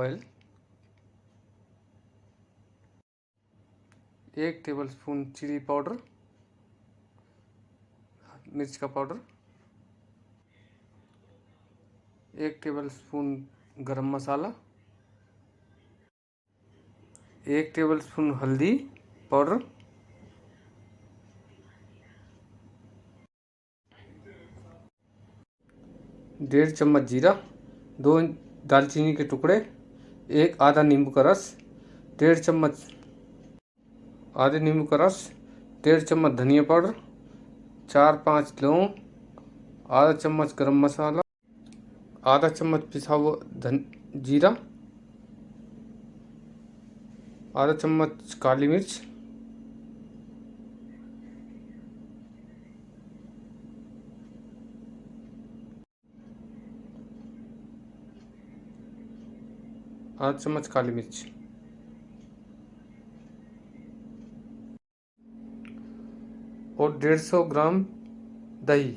Oil, 1 tablespoon chilli powder, मिर्च का powder, 1 tablespoon गरम मसाला, 1 टेबलस्पून हल्दी पाउडर, 1.5 चम्मच जीरा, 2 दालचीनी के टुकड़े, 1 आधा नींबू का रस, 1.5 चम्मच आधे नींबू का रस, 1.5 चम्मच धनिया पाउडर, 4-5 लौंग, आधा चम्मच गरम मसाला, आधा चम्मच पिसा हुआ जीरा, आधा चम्मच काली मिर्च, आधा चम्मच काली मिर्च और 150 ग्राम दही।